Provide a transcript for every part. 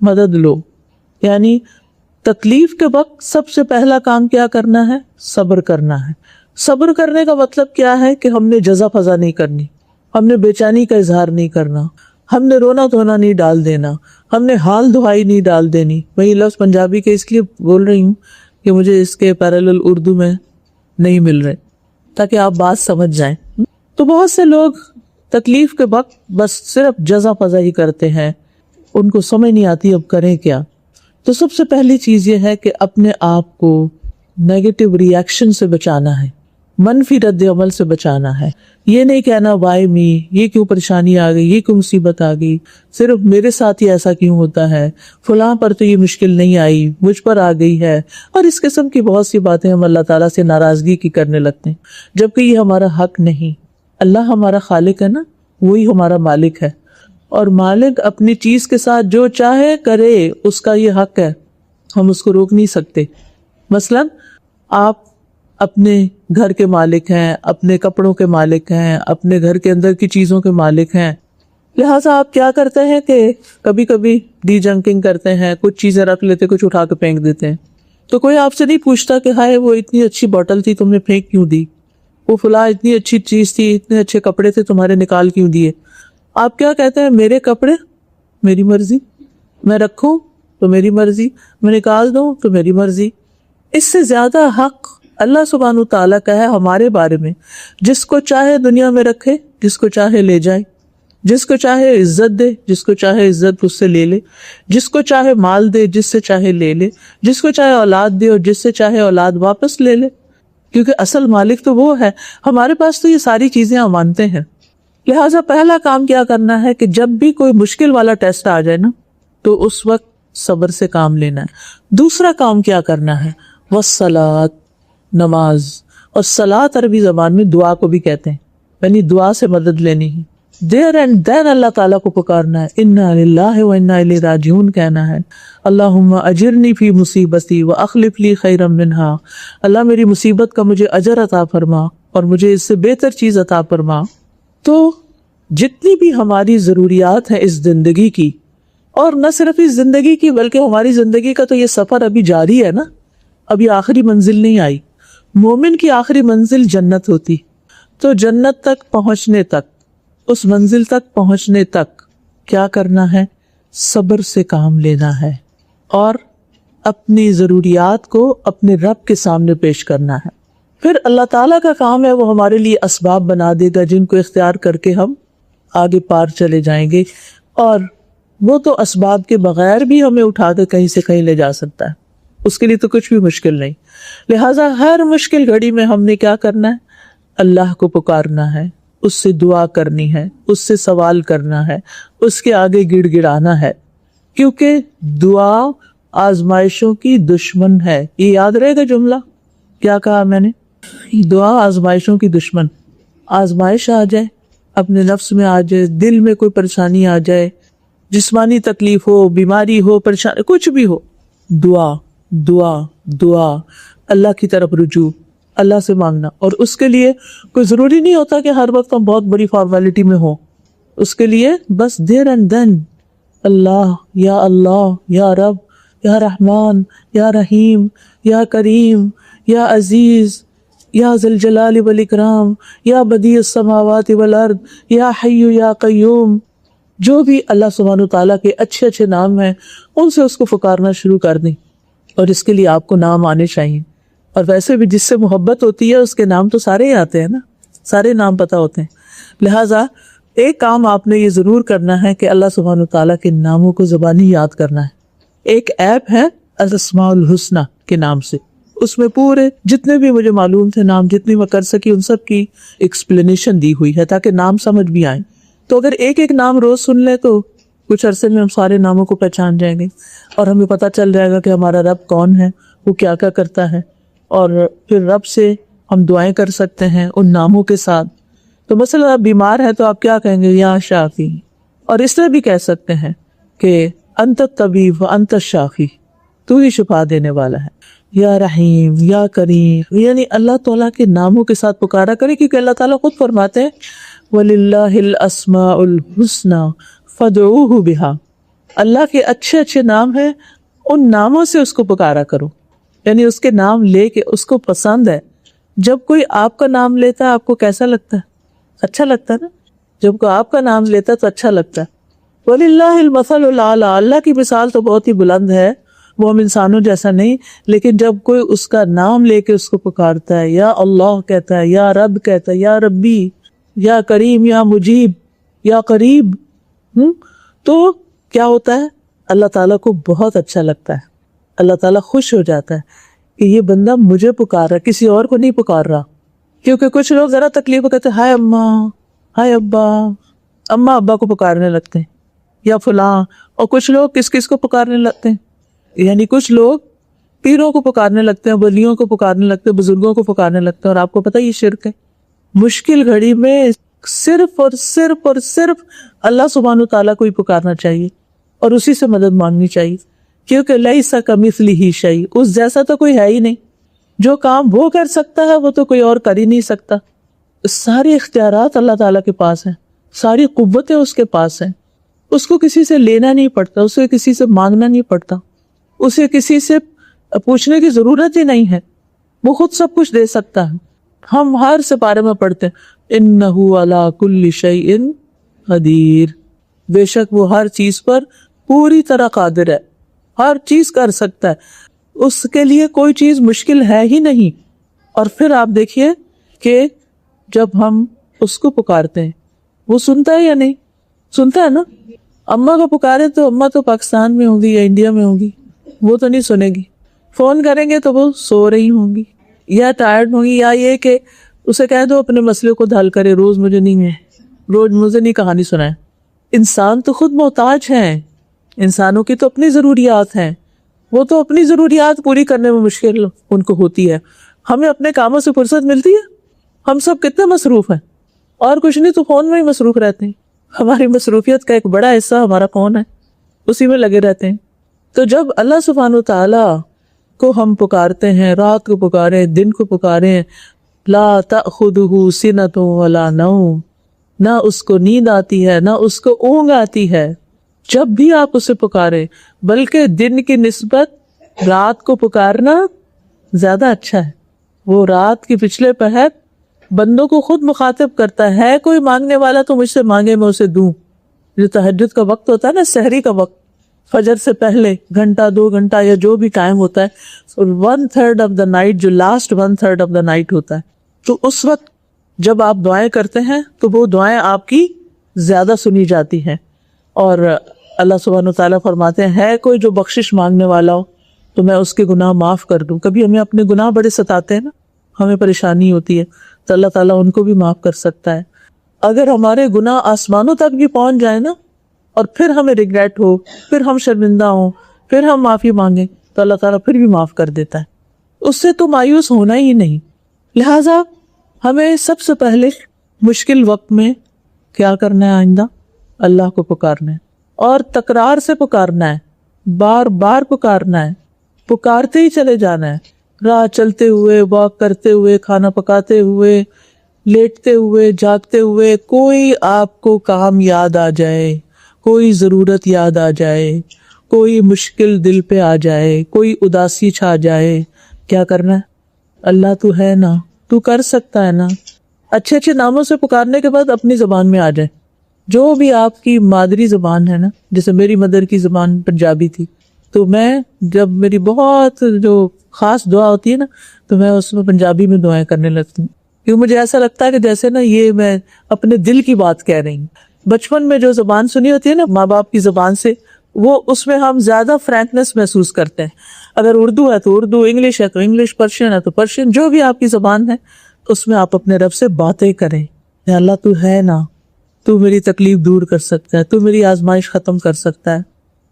مدد لو. یعنی تکلیف کے وقت سب سے پہلا کام کیا کرنا ہے؟ صبر کرنا ہے. صبر کرنے کا مطلب کیا ہے کہ ہم نے جزا فضا نہیں کرنی, ہم نے بے چینی کا اظہار نہیں کرنا, ہم نے رونا دھونا نہیں ڈال دینا, ہم نے حال دعائی نہیں ڈال دینی. وہی لفظ پنجابی کے اس لیے بول رہی ہوں کہ مجھے اس کے پیرالل اردو میں نہیں مل رہے, تاکہ آپ بات سمجھ جائیں. تو بہت سے لوگ تکلیف کے وقت بس صرف جزا فضا ہی کرتے ہیں, ان کو سمجھ نہیں آتی اب کریں کیا. تو سب سے پہلی چیز یہ ہے کہ اپنے آپ کو نیگیٹو ری ایکشن سے بچانا ہے, منفی رد عمل سے بچانا ہے. یہ نہیں کہنا وائی می, یہ کیوں پریشانی آ گئی, یہ کیوں مصیبت آ گئی, صرف میرے ساتھ ہی ایسا کیوں ہوتا ہے, فلاں پر تو یہ مشکل نہیں آئی, مجھ پر آ گئی ہے. اور اس قسم کی بہت سی باتیں ہم اللہ تعالیٰ سے ناراضگی کی کرنے لگتے ہیں, جبکہ یہ ہمارا حق نہیں. اللہ ہمارا خالق ہے نا, وہی ہمارا مالک ہے, اور مالک اپنی چیز کے ساتھ جو چاہے کرے, اس کا یہ حق ہے, ہم اس کو روک نہیں سکتے. مثلاً آپ اپنے گھر کے مالک ہیں, اپنے کپڑوں کے مالک ہیں, اپنے گھر کے اندر کی چیزوں کے مالک ہیں, لہٰذا آپ کیا کرتے ہیں کہ کبھی کبھی ڈی جنکنگ کرتے ہیں, کچھ چیزیں رکھ لیتے, کچھ اٹھا کے پھینک دیتے ہیں. تو کوئی آپ سے نہیں پوچھتا کہ ہائے وہ اتنی اچھی بوٹل تھی تم نے پھینک کیوں دی, وہ فلاں اتنی اچھی چیز تھی, اتنے اچھے کپڑے تھے تمہارے نکال کیوں دیے. آپ کیا کہتے ہیں؟ میرے کپڑے میری مرضی, میں رکھوں تو میری مرضی, میں نکال دوں تو میری مرضی. اس سے زیادہ حق اللہ سبحانہ تعالیٰ کا ہے ہمارے بارے میں. جس کو چاہے دنیا میں رکھے, جس کو چاہے لے جائے, جس کو چاہے عزت دے, جس کو چاہے عزت اس سے لے لے, جس کو چاہے مال دے, جس سے چاہے لے لے, جس کو چاہے اولاد دے اور جس سے چاہے اولاد واپس لے لے, کیونکہ اصل مالک تو وہ ہے. ہمارے پاس تو یہ ساری چیزیں ہم مانتے ہیں. لہٰذا پہلا کام کیا کرنا ہے کہ جب بھی کوئی مشکل والا ٹیسٹ آ جائے نا, تو اس وقت صبر سے کام لینا ہے. دوسرا کام کیا کرنا ہے؟ والصلاۃ, نماز. اور صلاۃ عربی زبان میں دعا کو بھی کہتے ہیں, یعنی دعا سے مدد لینی ہے. دیر اینڈ دین اللہ تعالیٰ کو پکارنا ہے, انا للہ و انا الیہ راجعون کہنا ہے. اللہم اجرنی فی مصیبتی واخلف لی خیرا منہا, اللہ میری مصیبت کا مجھے اجر عطا فرما اور مجھے اس سے بہتر چیز عطا فرما. تو جتنی بھی ہماری ضروریات ہیں اس زندگی کی, اور نہ صرف اس زندگی کی بلکہ ہماری زندگی کا تو یہ سفر ابھی جاری ہے نا, ابھی آخری منزل نہیں آئی. مومن کی آخری منزل جنت ہوتی. تو جنت تک پہنچنے تک, اس منزل تک پہنچنے تک کیا کرنا ہے؟ صبر سے کام لینا ہے, اور اپنی ضروریات کو اپنے رب کے سامنے پیش کرنا ہے. پھر اللہ تعالیٰ کا کام ہے وہ ہمارے لیے اسباب بنا دے گا جن کو اختیار کر کے ہم آگے پار چلے جائیں گے. اور وہ تو اسباب کے بغیر بھی ہمیں اٹھا کے کہیں سے کہیں لے جا سکتا ہے, اس کے لیے تو کچھ بھی مشکل نہیں. لہٰذا ہر مشکل گھڑی میں ہم نے کیا کرنا ہے؟ اللہ کو پکارنا ہے, اس سے دعا کرنی ہے, اس سے سوال کرنا ہے, اس کے آگے گڑ گڑانا ہے, کیونکہ دعا آزمائشوں کی دشمن ہے. یہ یاد رہے گا جملہ, کیا کہا میں نے؟ دعا آزمائشوں کی دشمن. آزمائش آ جائے, اپنے نفس میں آ جائے, دل میں کوئی پریشانی آ جائے, جسمانی تکلیف ہو, بیماری ہو, پریشانی کچھ بھی ہو, دعا دعا دعا, اللہ کی طرف رجوع, اللہ سے مانگنا. اور اس کے لیے کوئی ضروری نہیں ہوتا کہ ہر وقت ہم بہت بڑی فارمیلٹی میں ہوں. اس کے لیے بس دیر اینڈ دین اللہ یا رب یا رحمان یا رحیم یا کریم یا عزیز یا ذی الجلال والاکرام یا بدیع السماوات والارض یا حی یا قیوم, جو بھی اللہ سبحانہ تعالیٰ کے اچھے اچھے نام ہیں ان سے اس کو پکارنا شروع کر دیں. اور اس کے لیے آپ کو نام آنے چاہیے, اور ویسے بھی جس سے محبت ہوتی ہے اس کے نام تو سارے ہی آتے ہیں نا, سارے نام پتہ ہوتے ہیں. لہٰذا ایک کام آپ نے یہ ضرور کرنا ہے کہ اللہ سبحانہ تعالیٰ کے ناموں کو زبانی یاد کرنا ہے. ایک ایپ ہے الاسماء الحسنی کے نام سے, اس میں پورے جتنے بھی مجھے معلوم تھے نام, جتنی میں کر سکی ان سب کی ایکسپلینیشن دی ہوئی ہے تاکہ نام سمجھ بھی آئیں. تو اگر ایک ایک نام روز سن لے تو کچھ عرصے میں ہم سارے ناموں کو پہچان جائیں گے, اور ہمیں پتہ چل جائے گا کہ ہمارا رب کون ہے, وہ کیا کیا کرتا ہے, اور پھر رب سے ہم دعائیں کر سکتے ہیں ان ناموں کے ساتھ. تو مثلا آپ بیمار ہیں تو آپ کیا کہیں گے؟ یا شافی. اور اس طرح بھی کہہ سکتے ہیں کہ انت الطبیب و انت الشافی, تو ہی شفا دینے والا ہے. یا رحیم یا کریم, یعنی اللہ تعالیٰ کے ناموں کے ساتھ پکارا کرے, کیونکہ اللہ تعالیٰ خود فرماتے ہیں وَلِلَّهِ الْأَسْمَاءُ الْحُسْنَى فَادْعُوهُ بِهَا, اللہ کے اچھے اچھے نام ہیں، ان ناموں سے اس کو پکارا کرو، یعنی اس کے نام لے کے اس کو پسند ہے۔ جب کوئی آپ کا نام لیتا ہے آپ کو کیسا لگتا ہے؟ اچھا لگتا ہے نا؟ جب کوئی آپ کا نام لیتا ہے تو اچھا لگتا ہے۔ وَلِلَّهِ الْمَثَلُ الْأَعْلَىٰ، اللہ کی مثال تو بہت ہی بلند ہے، وہ ہم انسانوں جیسا نہیں، لیکن جب کوئی اس کا نام لے کے اس کو پکارتا ہے، یا اللہ کہتا ہے، یا رب کہتا ہے، یا ربی، یا کریم، یا مجیب، یا قریب، تو کیا ہوتا ہے؟ اللہ تعالیٰ کو بہت اچھا لگتا ہے، اللہ تعالیٰ خوش ہو جاتا ہے کہ یہ بندہ مجھے پکار رہا، کسی اور کو نہیں پکار رہا۔ کیونکہ کچھ لوگ ذرا تکلیف کو کہتے ہیں ہائے اماں، ہائے ابا، اماں ابا کو پکارنے لگتے ہیں یا فلاں، اور کچھ لوگ کس کس کو پکارنے لگتے ہیں، یعنی کچھ لوگ پیروں کو پکارنے لگتے ہیں، ولیوں کو پکارنے لگتے ہیں، بزرگوں کو پکارنے لگتے ہیں، اور آپ کو پتہ یہ شرک ہے۔ مشکل گھڑی میں صرف اور صرف اور صرف اللہ سبحانہ تعالیٰ کو ہی پکارنا چاہیے اور اسی سے مدد مانگنی چاہیے، کیونکہ لیس کمثلہ شیء، اس جیسا تو کوئی ہے ہی نہیں۔ جو کام وہ کر سکتا ہے وہ تو کوئی اور کر ہی نہیں سکتا۔ سارے اختیارات اللہ تعالیٰ کے پاس ہیں، ساری قوتیں اس کے پاس ہیں، اس کو کسی سے لینا نہیں پڑتا، اسے کسی سے مانگنا نہیں پڑتا، اسے کسی سے پوچھنے کی ضرورت ہی نہیں ہے، وہ خود سب کچھ دے سکتا ہے۔ ہم ہر سپارے میں پڑھتے ہیں انہ علی کل شیء قدیر، بے شک وہ ہر چیز پر پوری طرح قادر ہے، ہر چیز کر سکتا ہے، اس کے لیے کوئی چیز مشکل ہے ہی نہیں۔ اور پھر آپ دیکھیے کہ جب ہم اس کو پکارتے ہیں وہ سنتا ہے یا نہیں؟ سنتا ہے نا۔ اماں کو پکارے تو اماں تو پاکستان میں ہوں گی یا انڈیا میں ہوں گی، وہ تو نہیں سنے گی۔ فون کریں گے تو وہ سو رہی ہوں گی یا ٹائرڈ ہوں گی، یا یہ کہ اسے کہہ دو اپنے مسئلے کو حل کرے، روز مجھے نہیں کہانی سنائے۔ انسان تو خود محتاج ہیں، انسانوں کی تو اپنی ضروریات ہیں، وہ تو اپنی ضروریات پوری کرنے میں مشکل ان کو ہوتی ہے۔ ہمیں اپنے کاموں سے فرصت ملتی ہے؟ ہم سب کتنے مصروف ہیں، اور کچھ نہیں تو فون میں ہی مصروف رہتے ہیں۔ ہماری مصروفیت کا ایک بڑا حصہ ہمارا فون ہے، اسی میں لگے رہتے ہیں۔ تو جب اللہ سبحانہ تعالیٰ کو ہم پکارتے ہیں، رات کو پکاریں، دن کو پکاریں، لا تأخذہ سنۃ ولا نوم، نہ اس کو نیند آتی ہے نہ اس کو اونگ آتی ہے جب بھی آپ اسے پکارے، بلکہ دن کی نسبت رات کو پکارنا زیادہ اچھا ہے۔ وہ رات کے پچھلے پہر بندوں کو خود مخاطب کرتا ہے، کوئی مانگنے والا تو مجھ سے مانگے میں اسے دوں۔ جو تہجد کا وقت ہوتا ہے نا، سحری کا وقت، فجر سے پہلے گھنٹہ 2 گھنٹہ یا جو بھی ٹائم ہوتا ہے، 1/3 آف دا نائٹ، جو لاسٹ 1/3 آف دا نائٹ ہوتا ہے، تو اس وقت جب آپ دعائیں کرتے ہیں تو وہ دعائیں آپ کی زیادہ سنی جاتی ہیں۔ اور اللہ سبحانہ تعالیٰ فرماتے ہیں ہے کوئی جو بخشش مانگنے والا ہو تو میں اس کے گناہ معاف کر دوں۔ کبھی ہمیں اپنے گناہ بڑے ستاتے ہیں نا، ہمیں پریشانی ہوتی ہے، تو اللہ تعالیٰ ان کو بھی معاف کر سکتا ہے۔ اگر ہمارے گناہ آسمانوں تک بھی پہنچ جائیں نا، اور پھر ہمیں ریگریٹ ہو، پھر ہم شرمندہ ہوں، پھر ہم معافی مانگیں، تو اللہ تعالیٰ پھر بھی معاف کر دیتا ہے۔ اس سے تو مایوس ہونا ہی نہیں۔ لہٰذا ہمیں سب سے پہلے مشکل وقت میں کیا کرنا ہے؟ آئندہ اللہ کو پکارنا ہے، اور تکرار سے پکارنا ہے، بار بار پکارنا ہے، پکارتے ہی چلے جانا ہے، راہ چلتے ہوئے، واک کرتے ہوئے، کھانا پکاتے ہوئے، لیٹتے ہوئے، جاگتے ہوئے، کوئی آپ کو کام یاد آ جائے، کوئی ضرورت یاد آ جائے، کوئی مشکل دل پہ آ جائے، کوئی اداسی چھا جائے، کیا کرنا ہے؟ اللہ تو ہے نا، تو کر سکتا ہے نا۔ اچھے اچھے ناموں سے پکارنے کے بعد اپنی زبان میں آ جائے، جو بھی آپ کی مادری زبان ہے نا۔ جیسے میری مدر کی زبان پنجابی تھی، تو میں جب میری بہت جو خاص دعا ہوتی ہے نا، تو میں اس میں پنجابی میں دعائیں کرنے لگتی ہوں، کیونکہ مجھے ایسا لگتا ہے کہ جیسے نا یہ میں اپنے دل کی بات کہہ رہی ہوں۔ بچپن میں جو زبان سنی ہوتی ہے نا ماں باپ کی زبان سے، وہ اس میں ہم زیادہ فرینکنس محسوس کرتے ہیں۔ اگر اردو ہے تو اردو، انگلش ہے تو انگلش، پرشین ہے تو پرشین، جو بھی آپ کی زبان ہے اس میں آپ اپنے رب سے باتیں کریں۔ یا اللہ تو ہے نا، تو میری تکلیف دور کر سکتا ہے، تو میری آزمائش ختم کر سکتا ہے،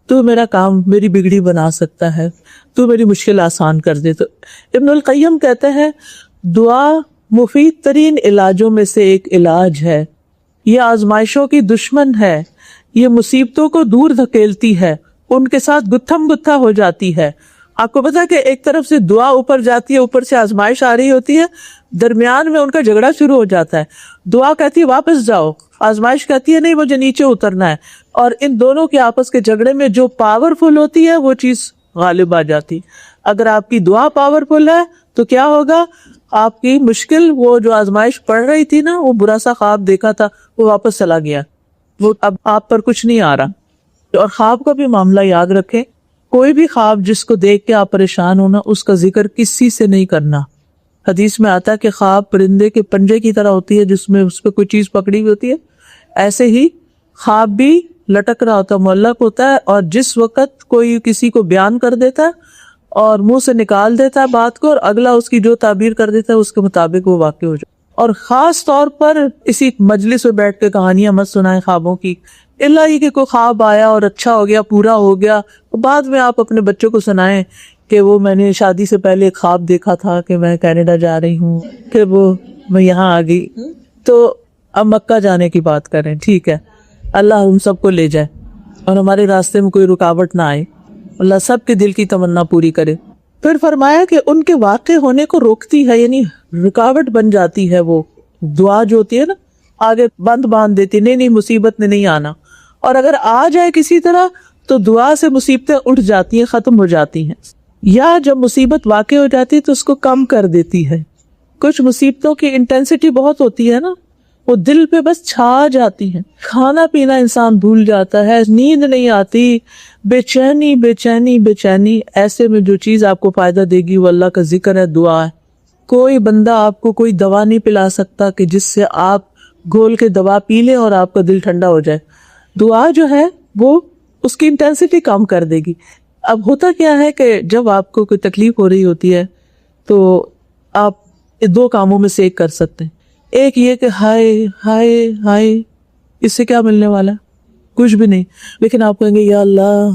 تو میرا کام، میری بگڑی بنا سکتا ہے، تو میری مشکل آسان کر دے۔ تو ابن القیم کہتے ہیں دعا مفید ترین علاجوں میں سے ایک علاج ہے، یہ آزمائشوں کی دشمن ہے، یہ مصیبتوں کو دور دھکیلتی ہے، ان کے ساتھ گتھم گتھا ہو جاتی ہے، آپ کو پتا ہے کہ ایک طرف سے دعا اوپر جاتی ہے، اوپر سے آزمائش آ رہی ہوتی ہے، درمیان میں ان کا جھگڑا شروع ہو جاتا ہے. دعا کہتی ہے واپس جاؤ، آزمائش کہتی ہے نہیں مجھے نیچے اترنا ہے. اور ان دونوں کے آپس کے جھگڑے میں جو پاورفل ہوتی ہے وہ چیز غالب آ جاتی. اگر آپ کی دعا پاورفل ہے تو کیا ہوگا، آپ کی مشکل، وہ جو آزمائش پڑ رہی تھی نا، وہ برا سا خواب دیکھا تھا وہ واپس چلا گیا، وہ اب آپ پر کچھ نہیں آ رہا. اور خواب کا بھی معاملہ یاد رکھیں، کوئی بھی خواب جس کو دیکھ کے آپ پریشان ہونا، اس کا ذکر کسی سے نہیں کرنا. حدیث میں آتا ہے کہ خواب پرندے کے پنجے کی طرح ہوتی ہے جس میں اس پہ کوئی چیز پکڑی ہوئی ہوتی ہے، ایسے ہی خواب بھی لٹک رہا ہوتا ہے، معلق ہوتا ہے، اور جس وقت کوئی کسی کو بیان کر دیتا ہے اور منہ سے نکال دیتا ہے بات کو، اور اگلا اس کی جو تعبیر کر دیتا ہے اس کے مطابق وہ واقع ہو جائے. اور خاص طور پر اسی مجلس میں بیٹھ کے کہانیاں مت سنائیں خوابوں کی، اللہ یہ کہ کوئی خواب آیا اور اچھا ہو گیا، پورا ہو گیا، بعد میں آپ اپنے بچوں کو سنائیں کہ وہ میں نے شادی سے پہلے ایک خواب دیکھا تھا کہ میں کینیڈا جا رہی ہوں، پھر وہ میں یہاں آ گئی. تو اب مکہ جانے کی بات کریں، ٹھیک ہے، اللہ ہم سب کو لے جائے اور ہمارے راستے میں کوئی رکاوٹ نہ آئے، اللہ سب کے دل کی تمنا پوری کرے. پھر فرمایا کہ ان کے واقع ہونے کو روکتی ہے، یعنی رکاوٹ بن جاتی ہے، وہ دعا جو ہوتی ہے نا آگے بند باندھ دیتی، نہیں مصیبت نے نہیں آنا. اور اگر آ جائے کسی طرح تو دعا سے مصیبتیں اٹھ جاتی ہیں، ختم ہو جاتی ہیں. یا جب مصیبت واقع ہو جاتی ہے تو اس کو کم کر دیتی ہے. کچھ مصیبتوں کی انٹینسٹی بہت ہوتی ہے نا، وہ دل پہ بس چھا جاتی ہیں، کھانا پینا انسان بھول جاتا ہے، نیند نہیں آتی، بے چینی بے چینی بے چینی. ایسے میں جو چیز آپ کو فائدہ دے گی وہ اللہ کا ذکر ہے، دعا ہے. کوئی بندہ آپ کو کوئی دوا نہیں پلا سکتا کہ جس سے آپ گھول کے دوا پی لیں اور آپ کا دل ٹھنڈا ہو جائے. دعا جو ہے وہ اس کی انٹینسٹی کم کر دے گی. اب ہوتا کیا ہے کہ جب آپ کو کوئی تکلیف ہو رہی ہوتی ہے تو آپ دو کاموں میں سے ایک کر سکتے ہیں. ایک یہ کہ ہائے ہائے ہائے، اس سے کیا ملنے والا ہے؟ کچھ بھی نہیں. لیکن آپ کہیں گے یا اللہ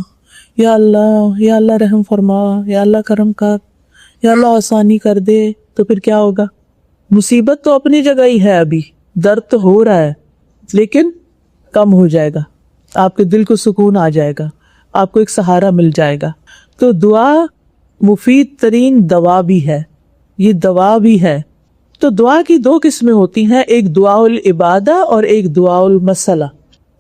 یا اللہ یا اللہ رحم فرما، یا اللہ کرم کر، یا اللہ آسانی کر دے. تو پھر کیا ہوگا؟ مصیبت تو اپنی جگہ ہی ہے، ابھی درد تو ہو رہا ہے لیکن کم ہو جائے گا، آپ کے دل کو سکون آ جائے گا، آپ کو ایک سہارا مل جائے گا. تو دعا مفید ترین دوا بھی ہے، یہ دوا بھی ہے. تو دعا کی دو قسمیں ہوتی ہیں، ایک دعا العبادہ اور ایک دعا المسئلہ.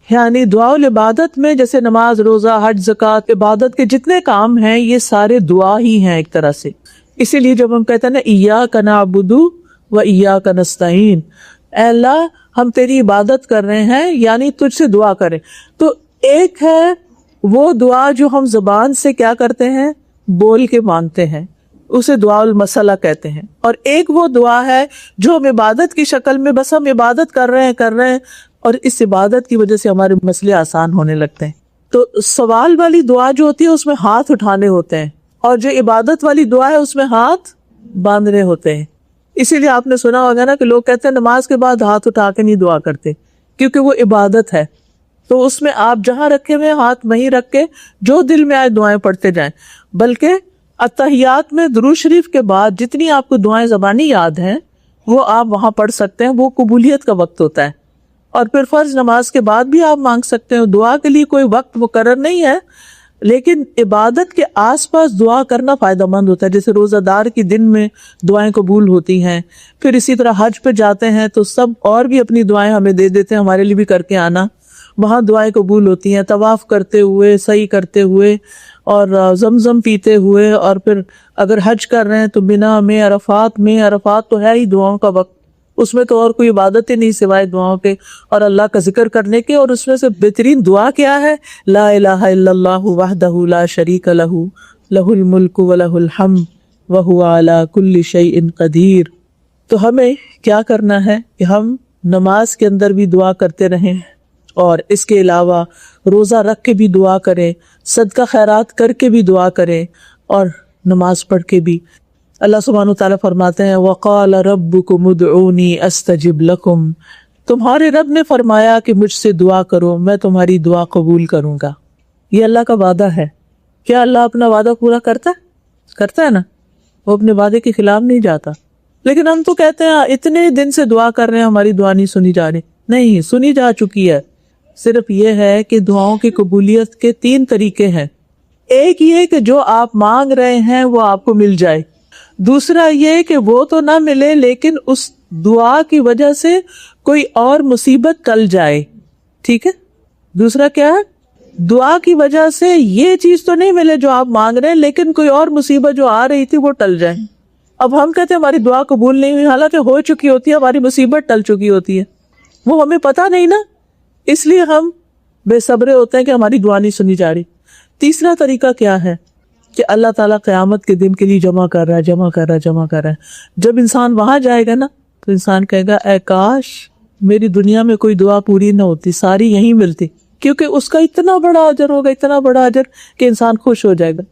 یعنی دعا العبادت میں جیسے نماز، روزہ، حج، زکوٰۃ، عبادت کے جتنے کام ہیں یہ سارے دعا ہی ہیں ایک طرح سے. اسی لیے جب ہم کہتے ہیں نا ایاک نعبد و ایاک نستعین، اے اللہ ہم تیری عبادت کر رہے ہیں یعنی تجھ سے دعا کریں. تو ایک ہے وہ دعا جو ہم زبان سے کیا کرتے ہیں، بول کے مانگتے ہیں، اسے دعا المسئلہ کہتے ہیں. اور ایک وہ دعا ہے جو ہم عبادت کی شکل میں بس ہم عبادت کر رہے ہیں اور اس عبادت کی وجہ سے ہمارے مسئلے آسان ہونے لگتے ہیں. تو سوال والی دعا جو ہوتی ہے اس میں ہاتھ اٹھانے ہوتے ہیں، اور جو عبادت والی دعا ہے اس میں ہاتھ باندھنے ہوتے ہیں. اسی لیے آپ نے سنا ہوگا نا کہ لوگ کہتے ہیں نماز کے بعد ہاتھ اٹھا کے نہیں دعا کرتے، کیونکہ وہ عبادت ہے. تو اس میں آپ جہاں رکھے ہوئے ہاتھ وہیں رکھ کے جو دل میں آئے دعائیں پڑھتے جائیں. بلکہ اتحیات میں درود شریف کے بعد جتنی آپ کو دعائیں زبانی یاد ہیں وہ آپ وہاں پڑھ سکتے ہیں، وہ قبولیت کا وقت ہوتا ہے. اور پھر فرض نماز کے بعد بھی آپ مانگ سکتے ہیں. دعا کے لیے کوئی وقت مقرر نہیں ہے، لیکن عبادت کے آس پاس دعا کرنا فائدہ مند ہوتا ہے. جیسے روزہ دار کی دن میں دعائیں قبول ہوتی ہیں، پھر اسی طرح حج پہ جاتے ہیں تو سب اور بھی اپنی دعائیں ہمیں دے دیتے ہیں، ہمارے لیے بھی کر کے آنا، وہاں دعائیں قبول ہوتی ہیں. طواف کرتے ہوئے، سعی کرتے ہوئے، اور زمزم پیتے ہوئے، اور پھر اگر حج کر رہے ہیں تو بنا میں عرفات تو ہے ہی دعاؤں کا وقت، اس میں تو اور کوئی عبادت ہی نہیں سوائے دعاؤں کے اور اللہ کا ذکر کرنے کے. اور اس میں سے بہترین دعا کیا ہے؟ لا الہ الا اللہ وحدہ لا شریک لہ لہ الملک ولہ الحمد وہو علی کل شیء قدیر. تو ہمیں کیا کرنا ہے کہ ہم نماز کے اندر بھی دعا کرتے رہیں، اور اس کے علاوہ روزہ رکھ کے بھی دعا کریں، صدقہ خیرات کر کے بھی دعا کریں، اور نماز پڑھ کے بھی. اللہ سبحانہ وتعالیٰ فرماتے ہیں وَقَالَ رَبُّكُمُ ادْعُونِي أَسْتَجِبْ لَكُمْ، تمہارے رب نے فرمایا کہ مجھ سے دعا کرو، میں تمہاری دعا قبول کروں گا. یہ اللہ کا وعدہ ہے. کیا اللہ اپنا وعدہ پورا کرتا ہے نا؟ وہ اپنے وعدے کے خلاف نہیں جاتا. لیکن ہم تو کہتے ہیں اتنے دن سے دعا کر رہے ہیں، ہماری دعا نہیں سنی جا رہی. نہیں، سنی جا چکی ہے. صرف یہ ہے کہ دعاؤں کی قبولیت کے 3 طریقے ہیں. ایک یہ کہ جو آپ مانگ رہے ہیں وہ آپ کو مل جائے، دوسرا یہ کہ وہ تو نہ ملے لیکن اس دعا کی وجہ سے کوئی اور مصیبت ٹل جائے. ٹھیک ہے، دوسرا کیا ہے؟ دعا کی وجہ سے یہ چیز تو نہیں ملے جو آپ مانگ رہے ہیں لیکن کوئی اور مصیبت جو آ رہی تھی وہ ٹل جائے. اب ہم کہتے ہیں ہماری دعا قبول نہیں ہوئی، حالانکہ ہو چکی ہوتی ہے، ہماری مصیبت ٹل چکی ہوتی ہے، وہ ہمیں پتہ نہیں نا، اس لیے ہم بے صبرے ہوتے ہیں کہ ہماری دعا نہیں سنی جا رہی. تیسرا طریقہ کیا ہے کہ اللہ تعالیٰ قیامت کے دن کے لیے جمع کر رہا ہے. جب انسان وہاں جائے گا نا تو انسان کہے گا اے کاش میری دنیا میں کوئی دعا پوری نہ ہوتی، ساری یہیں ملتی، کیونکہ اس کا اتنا بڑا اجر ہوگا، اتنا بڑا اجر کہ انسان خوش ہو جائے گا.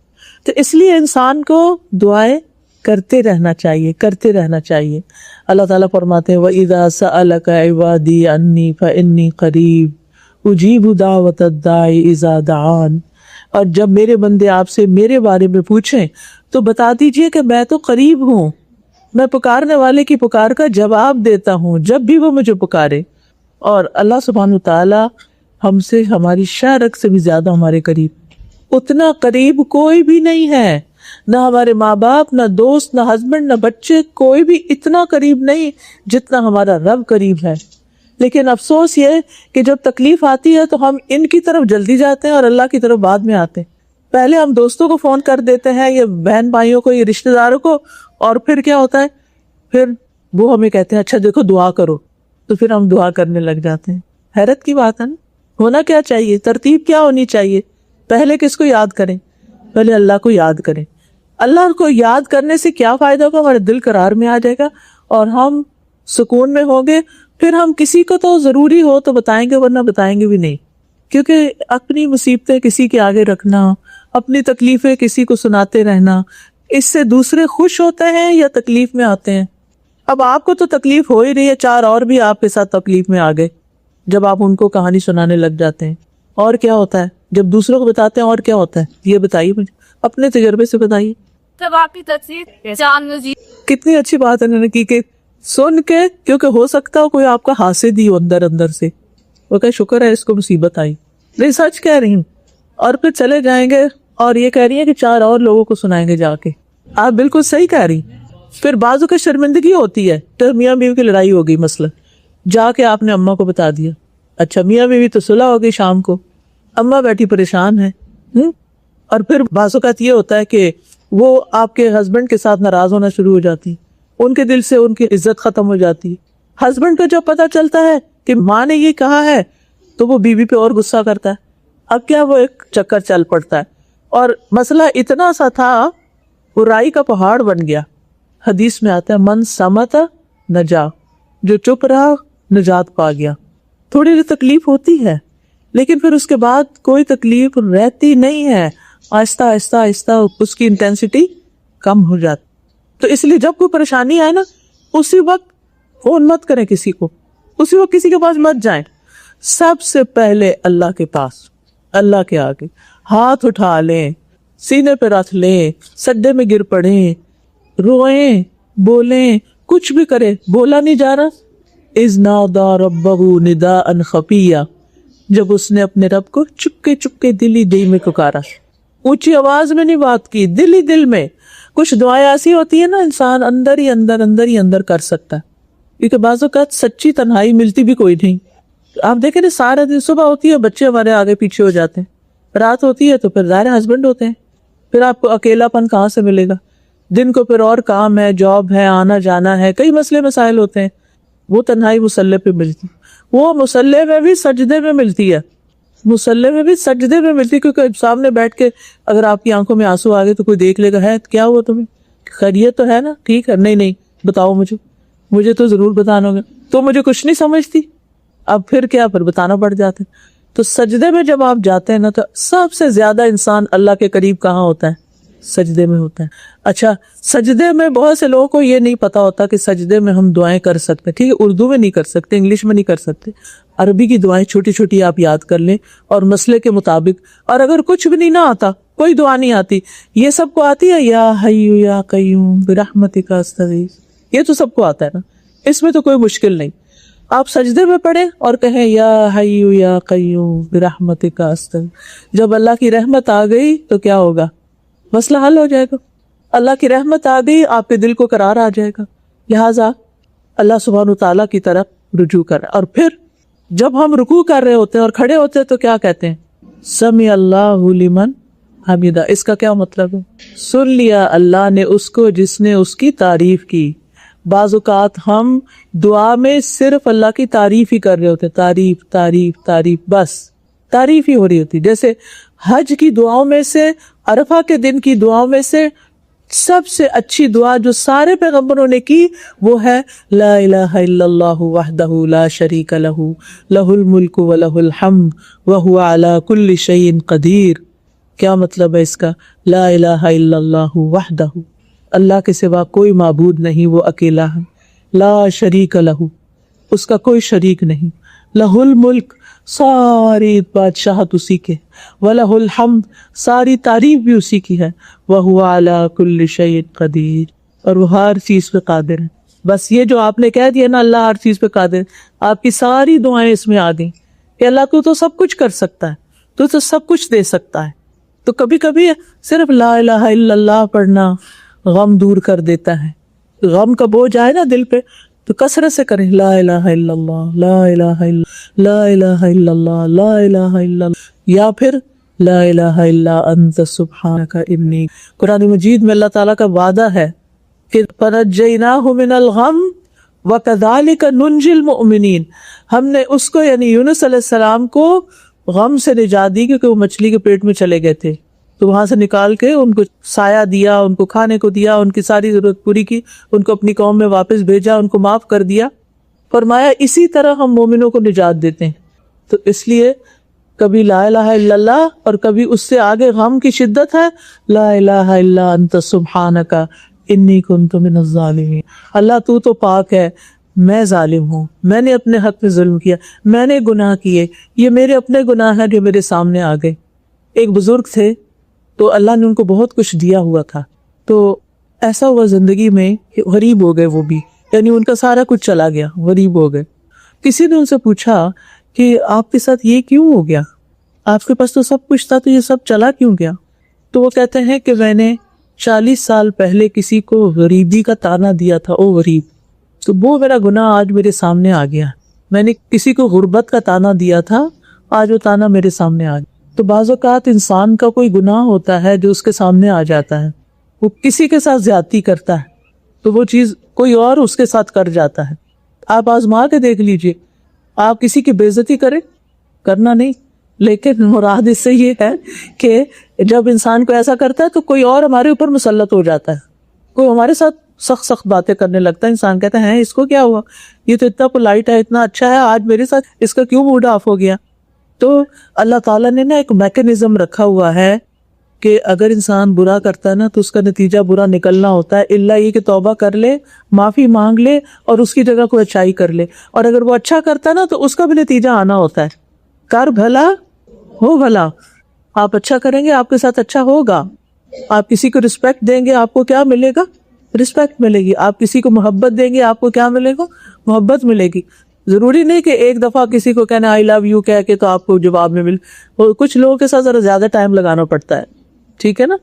تو اس لیے انسان کو دعائیں کرتے رہنا چاہیے. اللہ تعالیٰ فرماتے ہیں وَإِذَا سَأَلَكَ عِبَادِي عَنِّي فَإِنِّي قَرِيبٌ أُجِيبُ دَعْوَةَ الدَّاعِ إِذَا دَعَانِ. اور جب میرے بندے آپ سے میرے بارے میں پوچھیں تو بتا دیجئے کہ میں تو قریب ہوں، میں پکارنے والے کی پکار کا جواب دیتا ہوں جب بھی وہ مجھے پکارے. اور اللہ سبحانہ وتعالیٰ ہم سے، ہماری شرک سے بھی زیادہ ہمارے قریب، اتنا قریب کوئی بھی نہیں ہے، نہ ہمارے ماں باپ، نہ دوست، نہ ہسبینڈ، نہ بچے، کوئی بھی اتنا قریب نہیں جتنا ہمارا رب قریب ہے. لیکن افسوس یہ کہ جب تکلیف آتی ہے تو ہم ان کی طرف جلدی جاتے ہیں اور اللہ کی طرف بعد میں آتے ہیں. پہلے ہم دوستوں کو فون کر دیتے ہیں یا بہن بھائیوں کو یا رشتہ داروں کو، اور پھر کیا ہوتا ہے، پھر وہ ہمیں کہتے ہیں اچھا دیکھو دعا کرو، تو پھر ہم دعا کرنے لگ جاتے ہیں. حیرت کی بات ہے نا. ہونا کیا چاہیے، ترتیب کیا ہونی چاہیے؟ پہلے کس کو یاد کریں؟ پہلے اللہ کو یاد کریں. اللہ کو یاد کرنے سے کیا فائدہ ہوگا؟ ہمارے دل قرار میں آ جائے گا اور ہم سکون میں ہوں گے. پھر ہم کسی کو تو ضروری ہو تو بتائیں گے، ورنہ بتائیں گے بھی نہیں. کیونکہ اپنی مصیبتیں کسی کے آگے رکھنا، اپنی تکلیفیں کسی کو سناتے رہنا، اس سے دوسرے خوش ہوتے ہیں یا تکلیف میں آتے ہیں. اب آپ کو تو تکلیف ہو ہی رہی ہے، چار اور بھی آپ کے ساتھ تکلیف میں آ گئے جب آپ ان کو کہانی سنانے لگ جاتے ہیں. اور کیا ہوتا ہے جب دوسروں کو بتاتے ہیں؟ اور کیا ہوتا ہے یہ بتائیے مجھے، اپنے تجربے سے بتائیے. تب آپ کی تفسیر کتنی اچھی بات انہوں نے کی کہ سن کے، کیونکہ ہو سکتا ہو کوئی آپ کا حاسد ہی ہو اندر سے، وہ کہ شکر ہے اس کو مصیبت آئی. نہیں سچ کہہ رہی ہوں. اور پھر چلے جائیں گے اور یہ کہہ رہی ہیں کہ چار اور لوگوں کو سنائیں گے جا کے. آپ بالکل صحیح کہہ رہی. پھر بعضوں کی شرمندگی ہوتی ہے، تو میاں بیوی کی لڑائی ہو گئی مثلا، جا کے آپ نے اماں کو بتا دیا. اچھا میاں بیوی تو صلح ہو گئی، شام کو اماں بیٹھی پریشان ہے. اور پھر بعض اوقات یہ ہوتا ہے کہ وہ آپ کے ہسبینڈ کے ساتھ ناراض ہونا شروع ہو جاتی، ان کے دل سے ان کی عزت ختم ہو جاتی. ہسبینڈ کو جب پتا چلتا ہے کہ ماں نے یہ کہا ہے تو وہ بیوی پہ اور غصہ کرتا ہے. اب کیا، وہ ایک چکر چل پڑتا ہے اور مسئلہ اتنا سا تھا برائی کا پہاڑ بن گیا. حدیث میں آتا ہے من سمت نجا، جو چپ رہا نجات پا گیا. تھوڑی سی تکلیف ہوتی ہے لیکن پھر اس کے بعد کوئی تکلیف رہتی نہیں ہے، آہستہ آہستہ آہستہ اس کی انٹینسٹی کم ہو جاتی. تو اس لیے جب کوئی پریشانی آئے نا، اسی وقت فون مت کریں کسی کو، اسی وقت کسی کے پاس مت جائیں. سب سے پہلے اللہ کے پاس، اللہ کے آگے ہاتھ اٹھا لیں، سینے پہ رکھ لیں، سجدے میں گر پڑیں، روئیں، بولیں، کچھ بھی کریں. بولا نہیں جا رہا، اذ نادى ربه نداء خفيا، جب اس نے اپنے رب کو چپکے چپکے دلی دل میں پکارا، اونچی آواز میں نہیں بات کی، دلی دل میں. کچھ دعائیں ایسی ہوتی ہیں نا انسان اندر ہی اندر کر سکتا ہے، کیونکہ بعض اوقات سچی تنہائی ملتی بھی کوئی نہیں. آپ دیکھیں نا سارا دن، صبح ہوتی ہے بچے ہمارے آگے پیچھے ہو جاتے ہیں، رات ہوتی ہے تو پھر ظاہر ہسبینڈ ہوتے ہیں، پھر آپ کو اکیلا پن کہاں سے ملے گا؟ دن کو پھر اور کام ہے، جاب ہے، آنا جانا ہے، کئی مسئلے مسائل ہوتے ہیں. وہ تنہائی مسلح پہ ملتی، وہ مسلح میں بھی سجدے میں ملتی ہے، مسلح میں بھی سجدے میں ملتی. کیونکہ سامنے بیٹھ کے اگر آپ کی آنکھوں میں آنسو آ گئے تو کوئی دیکھ لے گا، ہے کیا ہوا تمہیں، خیریت تو ہے نا، ٹھیک ہے، نہیں بتاؤ مجھے تو ضرور بتانا ہوگا، تو مجھے کچھ نہیں سمجھتی. اب پھر کیا، پھر بتانا پڑ جاتا ہے. تو سجدے میں جب آپ جاتے ہیں نا تو سب سے زیادہ انسان اللہ کے قریب کہاں ہوتا ہے؟ سجدے میں ہوتا ہے. اچھا سجدے میں بہت سے لوگوں کو یہ نہیں پتا ہوتا کہ سجدے میں ہم دعائیں کر سکتے ہیں. ٹھیک ہے، اردو میں نہیں کر سکتے، انگلش میں نہیں کر سکتے، عربی کی دعائیں چھوٹی چھوٹی آپ یاد کر لیں اور مسئلے کے مطابق. اور اگر کچھ بھی نہیں نہ آتا، کوئی دعا نہیں آتی، یہ سب کو آتی ہے، یا حی یا قیوم برحمتک استغیث، یہ تو سب کو آتا ہے نا، اس میں تو کوئی مشکل نہیں. آپ سجدے میں پڑھیں اور کہیں یا حی یا قیوم برحمتک استغیث، جب اللہ کی رحمت آ گئی تو کیا ہوگا؟ مسئلہ حل ہو جائے گا. اللہ کی رحمت آ گئی، آپ کے دل کو قرار آ جائے گا. لہٰذا اللہ سبحانہ وتعالیٰ کی طرف رجوع کریں. اور پھر جب ہم رکوع کر رہے ہوتے ہیں اور کھڑے ہوتے ہیں تو کیا کہتے ہیں؟ سمع اللہ لمن حمیدہ. اس کا کیا مطلب ہے؟ سن لیا اللہ نے اس کو جس نے اس کی تعریف کی. بعض اوقات ہم دعا میں صرف اللہ کی تعریف ہی کر رہے ہوتے ہیں، تعریف تعریف تعریف، بس تعریف ہی ہو رہی ہوتی. جیسے حج کی دعاؤں میں سے، عرفہ کے دن کی دعاؤں میں سے سب سے اچھی دعا جو سارے پیغمبروں نے کی وہ ہے لا الہ الا اللہ وحدہ لا شریک لہ لہ الملک ولہ الحمد وہو علی کل شیء قدیر. کیا مطلب ہے اس کا؟ لا الہ الا اللہ وحدہ، اللہ کے سوا کوئی معبود نہیں، وہ اکیلا ہے. لا شریک لہ، اس کا کوئی شریک نہیں. لہ الملک، ساری بادشاہت اسی کے. وَلَهُ الْحَمْدُ، ساری تعریف بھی اسی کی ہے. وَهُوَ عَلَى كُلِّ شَيْءٍ قَدِيرٌ، اور وہ ہر چیز پہ قادر ہے. بس یہ جو آپ نے کہہ دیا نا اللہ ہر چیز پہ قادر، آپ کی ساری دعائیں اس میں آ گئیں کہ اللہ تو سب کچھ کر سکتا ہے، تو سب کچھ دے سکتا ہے. تو کبھی کبھی صرف لا الہ الا اللہ پڑھنا غم دور کر دیتا ہے. غم کا بوجھ آئے نا دل پہ تو کثرت سے کریں لا الہ الا اللہ لا الہ الا لا الہ الا اللہ لا الہ الا اللہ، یا پھر لا الہ الا انت سبحانک انی. قرآن مجید میں اللہ تعالیٰ کا وعدہ ہے کہ فنجیناہ من الغم وکذالک ننجی المؤمنین. ہم نے اس کو یعنی یونس علیہ السلام کو غم سے نجات دی کیونکہ وہ مچھلی کے پیٹ میں چلے گئے تھے، تو وہاں سے نکال کے ان کو سایہ دیا، ان کو کھانے کو دیا، ان کی ساری ضرورت پوری کی، ان کو اپنی قوم میں واپس بھیجا، ان کو معاف کر دیا. فرمایا اسی طرح ہم مومنوں کو نجات دیتے ہیں. تو اس لیے کبھی لا الہ الا اللہ اور کبھی اس سے آگے غم کی شدت ہے لا الہ الا انت سبحانک انی کنت من الظالمین. اللہ تو پاک ہے، میں ظالم ہوں، میں نے اپنے حق میں ظلم کیا، میں نے گناہ کیے، یہ میرے اپنے گناہ ہیں جو میرے سامنے آ گئے. ایک بزرگ تھے تو اللہ نے ان کو بہت کچھ دیا ہوا تھا، تو ایسا ہوا زندگی میں کہ غریب ہو گئے وہ بھی، یعنی ان کا سارا کچھ چلا گیا، غریب ہو گئے. کسی نے ان سے پوچھا کہ آپ کے ساتھ یہ کیوں ہو گیا؟ آپ کے پاس تو سب کچھ تھا، تو یہ سب چلا کیوں گیا؟ تو وہ کہتے ہیں کہ میں نے 40 سال پہلے کسی کو غریبی کا تانا دیا تھا، او غریب، تو وہ میرا گناہ آج میرے سامنے آ گیا. میں نے کسی کو غربت کا تانا دیا تھا، آج وہ تانا میرے سامنے آ گیا. تو بعض اوقات انسان کا کوئی گناہ ہوتا ہے جو اس کے سامنے آ جاتا ہے، وہ کسی کے ساتھ زیادتی کرتا ہے تو وہ چیز کوئی اور اس کے ساتھ کر جاتا ہے. آپ آزما کے دیکھ لیجئے، آپ کسی کی بے عزتی کریں، کرنا نہیں، لیکن مراد اس سے یہ ہے کہ جب انسان کو ایسا کرتا ہے تو کوئی اور ہمارے اوپر مسلط ہو جاتا ہے، کوئی ہمارے ساتھ سخت باتیں کرنے لگتا ہے. انسان کہتا ہے اس کو کیا ہوا، یہ تو اتنا پولائٹ ہے، اتنا اچھا ہے، آج میرے ساتھ اس کا کیوں موڈ آف ہو گیا؟ تو اللہ تعالیٰ نے نا ایک میکینزم رکھا ہوا ہے کہ اگر انسان برا کرتا ہے نا تو اس کا نتیجہ برا نکلنا ہوتا ہے، الا یہ کہ توبہ کر لے، معافی مانگ لے اور اس کی جگہ کوئی اچھائی کر لے. اور اگر وہ اچھا کرتا ہے نا تو اس کا بھی نتیجہ آنا ہوتا ہے. کر بھلا ہو بھلا، آپ اچھا کریں گے آپ کے ساتھ اچھا ہوگا. آپ کسی کو رسپیکٹ دیں گے آپ کو کیا ملے گا؟ رسپیکٹ ملے گی. آپ کسی کو محبت دیں گے آپ کو کیا ملے گا؟ محبت ملے گی. ضروری نہیں کہ ایک دفعہ کسی کو کہنا آئی لو یو کہہ کے تو آپ کو جواب میں مل، کچھ لوگوں کے ساتھ ذرا زیادہ ٹائم لگانا پڑتا ہے، ٹھیک ہے نا.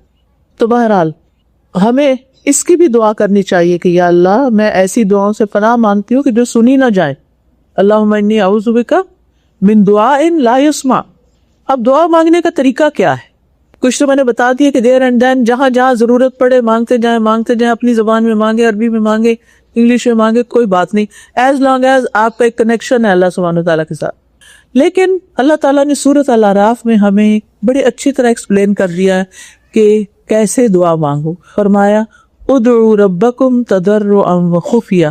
تو بہرحال ہمیں اس کی بھی دعا کرنی چاہیے کہ یا اللہ میں ایسی دعاؤں سے پناہ مانگتی ہوں کہ جو سنی نہ جائیں. اللہم انی اعوذ بک من دعاء لا یسمع. اب دعا مانگنے کا طریقہ کیا ہے؟ کچھ تو میں نے بتا دیا کہ دیر اینڈ دین جہاں جہاں ضرورت پڑے مانگتے جائیں، اپنی زبان میں مانگے، عربی میں مانگے، انگلش میں مانگے، کوئی بات نہیں، ایز لانگ ایز آپ کا ایک کنیکشن ہے اللہ سبحانہ وتعالیٰ کے ساتھ. لیکن اللہ تعالیٰ نے سورۃ الاعراف میں ہمیں بڑے اچھی طرح ایکسپلین کر دیا ہے کہ کیسے دعا مانگو. فرمایا ادعوا ربکم تضرعا وخفیہ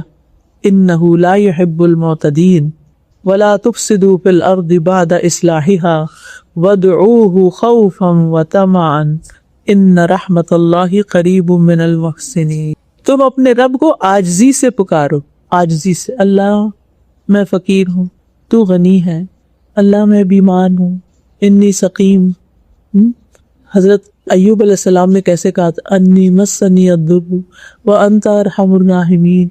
انہ لا يحب المعتدین ولا تفسدوا فی الارض بعد اصلاحها وادعوه خوفا وطمعا ان رحمت اللہ قریب من المحسنین. تم اپنے رب کو عاجزی سے پکارو، عاجزی سے. اللہ میں فقیر ہوں، تو غنی ہے، اللہ میں بیمار ہوں، انی سقیم. حضرت ایوب علیہ السلام نے کیسے کہا تھا انی مسنی الضر وانت ارحم الراحمین.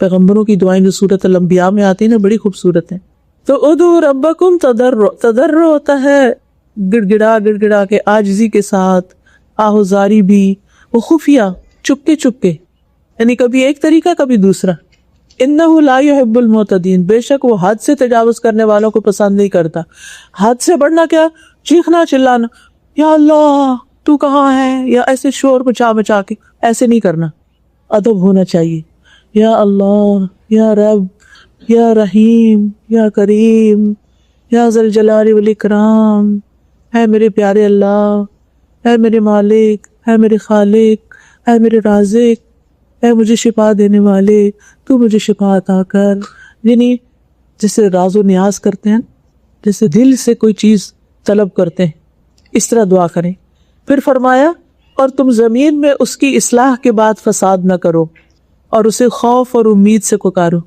پیغمبروں کی دعائیں جو سورۃ الانبیاء میں آتی ہیں نا بڑی خوبصورت ہیں. تو ادعوا ربکم تضرع ہوتا ہے گڑ گڑا کے عاجزی کے ساتھ، آہوزاری بھی، وہ خفیہ چپکے یعنی کبھی ایک طریقہ کبھی دوسرا. انہ لا یحب المعتدین، بے شک وہ حد سے تجاوز کرنے والوں کو پسند نہیں کرتا. حد سے بڑھنا کیا؟ چیخنا چلانا، یا اللہ تو کہاں ہے، یا ایسے شور بچا کے ایسے نہیں کرنا. ادب ہونا چاہیے. یا اللہ، یا رب، یا رحیم، یا کریم، یا ذی الجلال والاکرام، اے میرے پیارے اللہ، اے میرے مالک، اے میرے خالق، اے میرے رازق، اے مجھے شفا دینے والے، تو مجھے شفا عطا کر. یعنی جیسے راز و نیاز کرتے ہیں، جیسے دل سے کوئی چیز طلب کرتے ہیں، اس طرح دعا کریں. پھر فرمایا اور تم زمین میں اس کی اصلاح کے بعد فساد نہ کرو اور اسے خوف اور امید سے پکارو.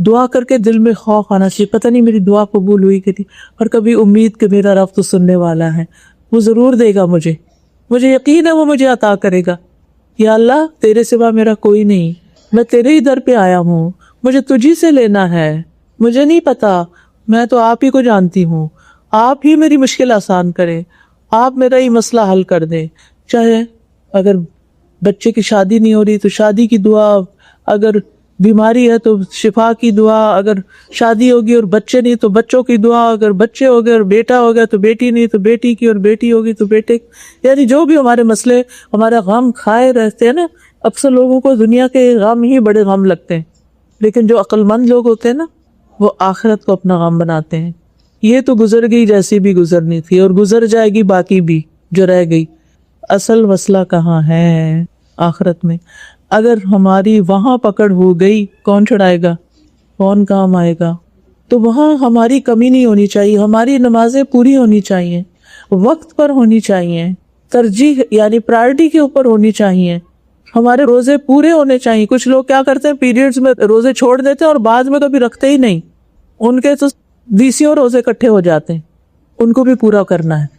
دعا کر کے دل میں خوف آنا چاہیے، پتہ نہیں میری دعا قبول ہوئی کہ نہیں، اور کبھی امید کہ میرا رب تو سننے والا ہے، وہ ضرور دے گا مجھے یقین ہے وہ مجھے عطا کرے گا. یا اللہ تیرے سوا میرا کوئی نہیں، میں تیرے ہی در پہ آیا ہوں، مجھے تجھی سے لینا ہے، مجھے نہیں پتا، میں تو آپ ہی کو جانتی ہوں، آپ ہی میری مشکل آسان کرے، آپ میرا ہی مسئلہ حل کر دیں. چاہے اگر بچے کی شادی نہیں ہو رہی تو شادی کی دعا، اگر بیماری ہے تو شفا کی دعا، اگر شادی ہوگی اور بچے نہیں تو بچوں کی دعا، اگر بچے ہو گئے اور بیٹا ہو گیا تو بیٹی نہیں تو بیٹی کی، اور بیٹی ہوگی تو بیٹے کی. یعنی جو بھی ہمارے مسئلے، ہمارا غم کھائے رہتے ہیں نا. اکثر لوگوں کو دنیا کے غم ہی بڑے غم لگتے ہیں، لیکن جو عقل مند لوگ ہوتے ہیں نا وہ آخرت کو اپنا غم بناتے ہیں. یہ تو گزر گئی جیسی بھی گزرنی تھی، اور گزر جائے گی باقی بھی جو رہ گئی. اصل مسئلہ کہاں ہے؟ آخرت میں. اگر ہماری وہاں پکڑ ہو گئی، کون چھڑائے گا، کون کام آئے گا؟ تو وہاں ہماری کمی نہیں ہونی چاہیے. ہماری نمازیں پوری ہونی چاہیے، وقت پر ہونی چاہیے، ترجیح یعنی پرائرٹی کے اوپر ہونی چاہیے. ہمارے روزے پورے ہونے چاہیے. کچھ لوگ کیا کرتے ہیں، پیریڈز میں روزے چھوڑ دیتے ہیں اور بعد میں کبھی رکھتے ہی نہیں. ان کے تو 20 روزے اکٹھے ہو جاتے ہیں، ان کو بھی پورا کرنا ہے.